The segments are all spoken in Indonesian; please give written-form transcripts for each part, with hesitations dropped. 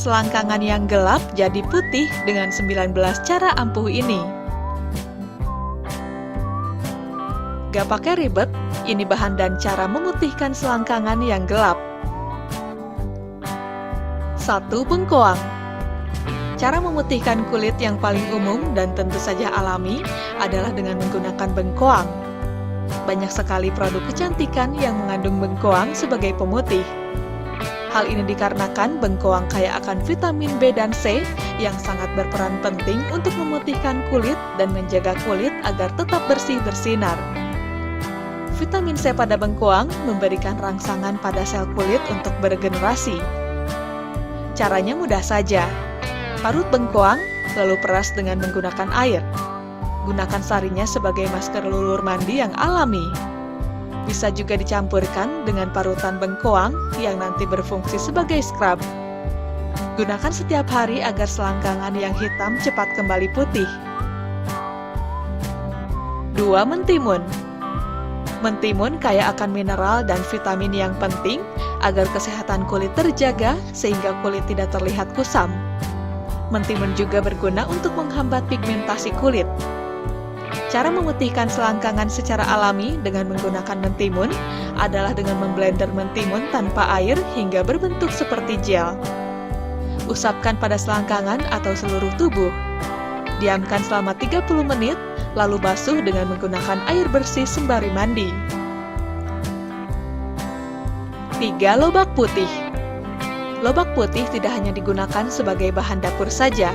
selangkangan yang gelap jadi putih dengan 19 cara ampuh ini. Gak pakai ribet, ini bahan dan cara memutihkan selangkangan yang gelap. 1. Bengkoang. Cara memutihkan kulit yang paling umum dan tentu saja alami adalah dengan menggunakan bengkoang. Banyak sekali produk kecantikan yang mengandung bengkoang sebagai pemutih. Hal ini dikarenakan bengkoang kaya akan vitamin B dan C yang sangat berperan penting untuk memutihkan kulit dan menjaga kulit agar tetap bersih bersinar. Vitamin C pada bengkoang memberikan rangsangan pada sel kulit untuk beregenerasi. Caranya mudah saja. Parut bengkoang, lalu peras dengan menggunakan air. Gunakan sarinya sebagai masker lulur mandi yang alami. Bisa juga dicampurkan dengan parutan bengkoang yang nanti berfungsi sebagai scrub. Gunakan setiap hari agar selangkangan yang hitam cepat kembali putih. 2. Mentimun. Mentimun kaya akan mineral dan vitamin yang penting agar kesehatan kulit terjaga sehingga kulit tidak terlihat kusam. Mentimun juga berguna untuk menghambat pigmentasi kulit. Cara memutihkan selangkangan secara alami dengan menggunakan mentimun adalah dengan memblender mentimun tanpa air hingga berbentuk seperti gel. Usapkan pada selangkangan atau seluruh tubuh. Diamkan selama 30 menit, lalu basuh dengan menggunakan air bersih sembari mandi. 3. Lobak putih. Lobak putih tidak hanya digunakan sebagai bahan dapur saja,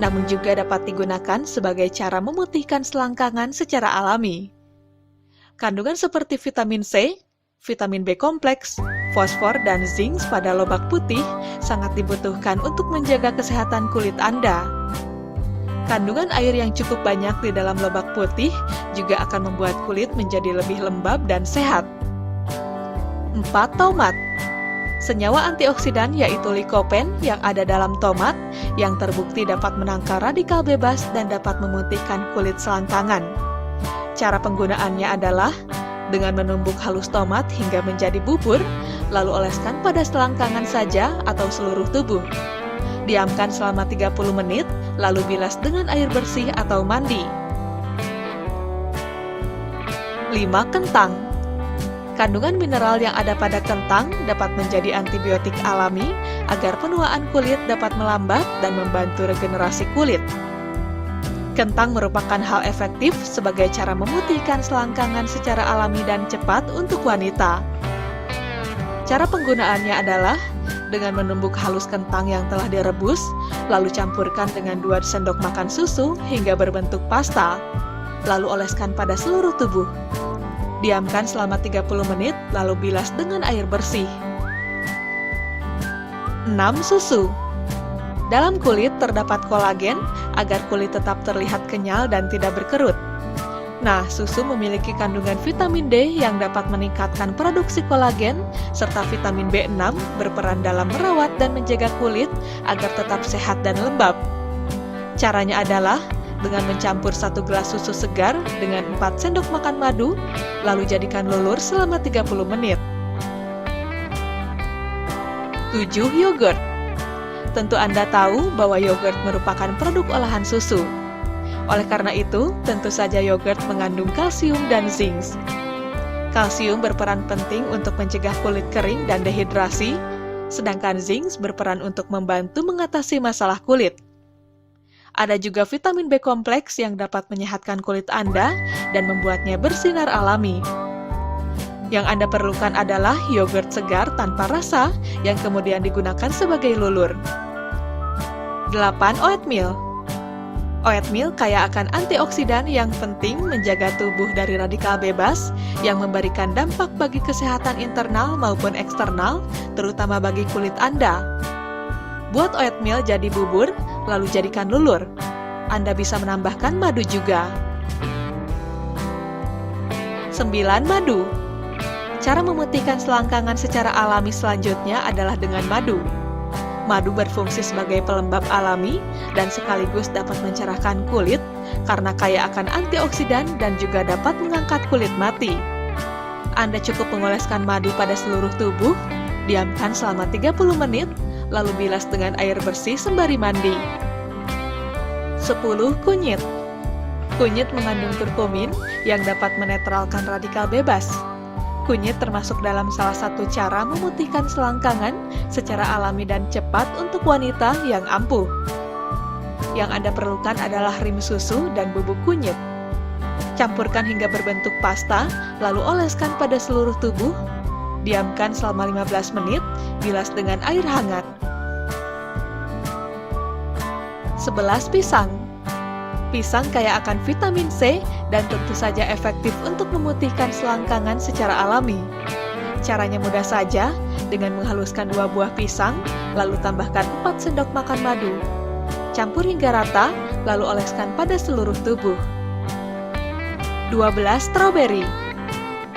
namun juga dapat digunakan sebagai cara memutihkan selangkangan secara alami. Kandungan seperti vitamin C, vitamin B kompleks, fosfor, dan zinc pada lobak putih sangat dibutuhkan untuk menjaga kesehatan kulit Anda. Kandungan air yang cukup banyak di dalam lobak putih juga akan membuat kulit menjadi lebih lembab dan sehat. 4. Tomat. Senyawa antioksidan yaitu likopen yang ada dalam tomat yang terbukti dapat menangkal radikal bebas dan dapat memutihkan kulit selangkangan. Cara penggunaannya adalah dengan menumbuk halus tomat hingga menjadi bubur, lalu oleskan pada selangkangan saja atau seluruh tubuh. Diamkan selama 30 menit, lalu bilas dengan air bersih atau mandi. 5. Kentang. Kandungan mineral yang ada pada kentang dapat menjadi antibiotik alami agar penuaan kulit dapat melambat dan membantu regenerasi kulit. Kentang merupakan hal efektif sebagai cara memutihkan selangkangan secara alami dan cepat untuk wanita. Cara penggunaannya adalah dengan menumbuk halus kentang yang telah direbus, lalu campurkan dengan 2 sendok makan susu hingga berbentuk pasta, lalu oleskan pada seluruh tubuh. Diamkan selama 30 menit, lalu bilas dengan air bersih. 6. Susu. Dalam kulit terdapat kolagen agar kulit tetap terlihat kenyal dan tidak berkerut. Nah, susu memiliki kandungan vitamin D yang dapat meningkatkan produksi kolagen, serta vitamin B6 berperan dalam merawat dan menjaga kulit agar tetap sehat dan lembab. Caranya adalah dengan mencampur 1 gelas susu segar dengan 4 sendok makan madu, lalu jadikan lulur selama 30 menit. 7. Yogurt. Tentu Anda tahu bahwa yogurt merupakan produk olahan susu. Oleh karena itu, tentu saja yogurt mengandung kalsium dan zinc. Kalsium berperan penting untuk mencegah kulit kering dan dehidrasi, sedangkan zinc berperan untuk membantu mengatasi masalah kulit. Ada juga vitamin B kompleks yang dapat menyehatkan kulit Anda dan membuatnya bersinar alami. Yang Anda perlukan adalah yogurt segar tanpa rasa yang kemudian digunakan sebagai lulur. 8. Oatmeal. Oatmeal kaya akan antioksidan yang penting menjaga tubuh dari radikal bebas yang memberikan dampak bagi kesehatan internal maupun eksternal, terutama bagi kulit Anda. Buat oatmeal jadi bubur, lalu jadikan lulur. Anda bisa menambahkan madu juga. 9. Madu. Cara memutihkan selangkangan secara alami selanjutnya adalah dengan madu. Madu berfungsi sebagai pelembab alami dan sekaligus dapat mencerahkan kulit karena kaya akan antioksidan dan juga dapat mengangkat kulit mati. Anda cukup mengoleskan madu pada seluruh tubuh, diamkan selama 30 menit, lalu bilas dengan air bersih sembari mandi. 10. Kunyit. Kunyit mengandung kurkumin yang dapat menetralkan radikal bebas. Kunyit termasuk dalam salah satu cara memutihkan selangkangan secara alami dan cepat untuk wanita yang ampuh. Yang Anda perlukan adalah rim susu dan bubuk kunyit. Campurkan hingga berbentuk pasta, lalu oleskan pada seluruh tubuh. Diamkan selama 15 menit, bilas dengan air hangat. 11. Pisang. Pisang kaya akan vitamin C dan tentu saja efektif untuk memutihkan selangkangan secara alami. Caranya mudah saja, dengan menghaluskan 2 buah pisang, lalu tambahkan 4 sendok makan madu. Campur hingga rata, lalu oleskan pada seluruh tubuh. 12. Stroberi.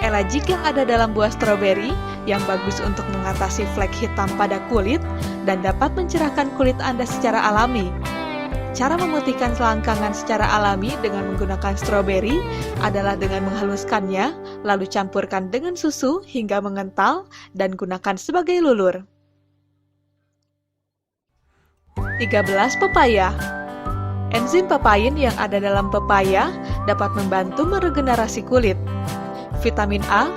Elajik yang ada dalam buah stroberi yang bagus untuk mengatasi flek hitam pada kulit dan dapat mencerahkan kulit Anda secara alami. Cara memutihkan selangkangan secara alami dengan menggunakan stroberi adalah dengan menghaluskannya, lalu campurkan dengan susu hingga mengental dan gunakan sebagai lulur. 13. Pepaya. Enzim papain yang ada dalam pepaya dapat membantu meregenerasi kulit. Vitamin A,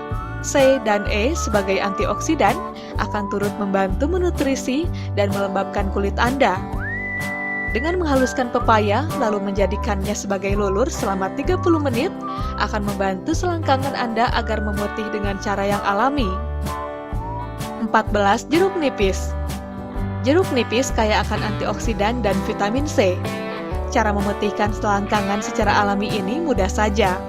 C, dan E sebagai antioksidan akan turut membantu menutrisi dan melembabkan kulit Anda. Dengan menghaluskan pepaya, lalu menjadikannya sebagai lulur selama 30 menit, akan membantu selangkangan Anda agar memutih dengan cara yang alami. 14. Jeruk nipis. Jeruk nipis kaya akan antioksidan dan vitamin C. Cara memutihkan selangkangan secara alami ini mudah saja.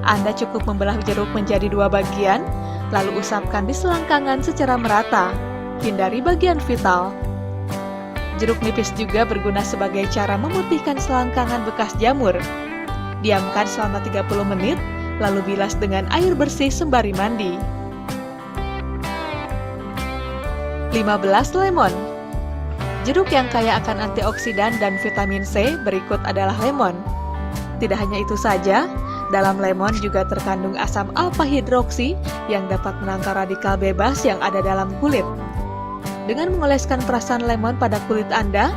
Anda cukup membelah jeruk menjadi 2 bagian, lalu usapkan di selangkangan secara merata. Hindari bagian vital. Jeruk nipis juga berguna sebagai cara memutihkan selangkangan bekas jamur. Diamkan selama 30 menit, lalu bilas dengan air bersih sembari mandi. 15. Lemon. Jeruk yang kaya akan antioksidan dan vitamin C berikut adalah lemon. Tidak hanya itu saja, dalam lemon juga terkandung asam alfa-hidroksi yang dapat menangkal radikal bebas yang ada dalam kulit. Dengan mengoleskan perasan lemon pada kulit Anda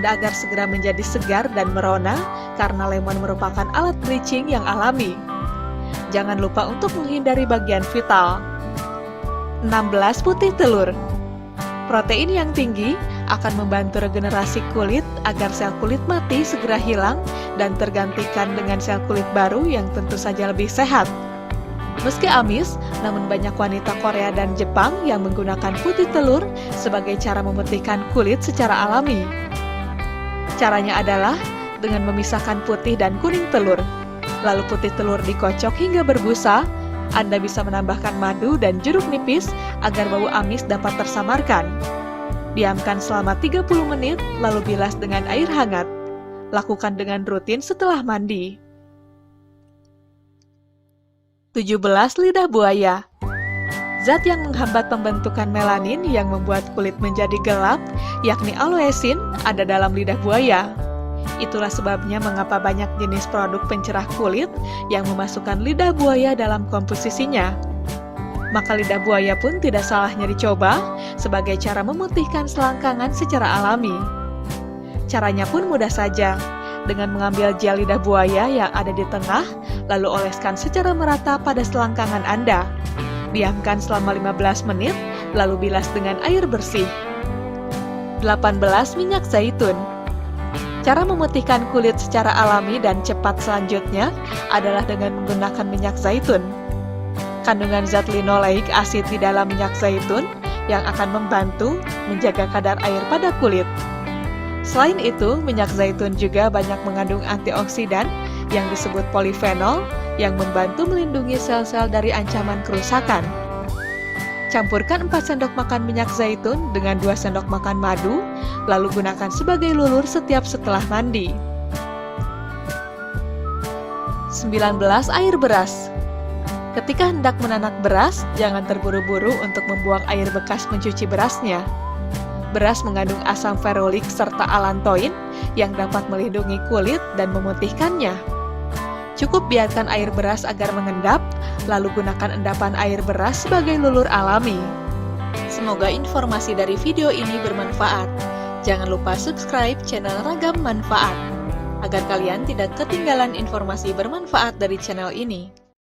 agar segera menjadi segar dan merona karena lemon merupakan alat bleaching yang alami. Jangan lupa untuk menghindari bagian vital. 16. Putih telur. Protein yang tinggi akan membantu regenerasi kulit agar sel kulit mati segera hilang dan tergantikan dengan sel kulit baru yang tentu saja lebih sehat. Meski amis, namun banyak wanita Korea dan Jepang yang menggunakan putih telur sebagai cara memutihkan kulit secara alami. Caranya adalah dengan memisahkan putih dan kuning telur. Lalu putih telur dikocok hingga berbusa. Anda bisa menambahkan madu dan jeruk nipis agar bau amis dapat tersamarkan. Diamkan selama 30 menit, lalu bilas dengan air hangat. Lakukan dengan rutin setelah mandi. 17. Lidah buaya. Zat yang menghambat pembentukan melanin yang membuat kulit menjadi gelap, yakni aloesin, ada dalam lidah buaya. Itulah sebabnya mengapa banyak jenis produk pencerah kulit yang memasukkan lidah buaya dalam komposisinya. Maka lidah buaya pun tidak salahnya dicoba sebagai cara memutihkan selangkangan secara alami. Caranya pun mudah saja. Dengan mengambil gel lidah buaya yang ada di tengah, lalu oleskan secara merata pada selangkangan Anda. Diamkan selama 15 menit, lalu bilas dengan air bersih. 18. Minyak zaitun. Cara memutihkan kulit secara alami dan cepat selanjutnya adalah dengan menggunakan minyak zaitun. Kandungan zat linoleik asid di dalam minyak zaitun yang akan membantu menjaga kadar air pada kulit. Selain itu, minyak zaitun juga banyak mengandung antioksidan yang disebut polifenol yang membantu melindungi sel-sel dari ancaman kerusakan. Campurkan 4 sendok makan minyak zaitun dengan 2 sendok makan madu, lalu gunakan sebagai lulur setiap setelah mandi. 19. Air beras. Ketika hendak menanak beras, jangan terburu-buru untuk membuang air bekas mencuci berasnya. Beras mengandung asam ferulik serta alantoin yang dapat melindungi kulit dan memutihkannya. Cukup biarkan air beras agar mengendap, lalu gunakan endapan air beras sebagai lulur alami. Semoga informasi dari video ini bermanfaat. Jangan lupa subscribe channel Ragam Manfaat, agar kalian tidak ketinggalan informasi bermanfaat dari channel ini.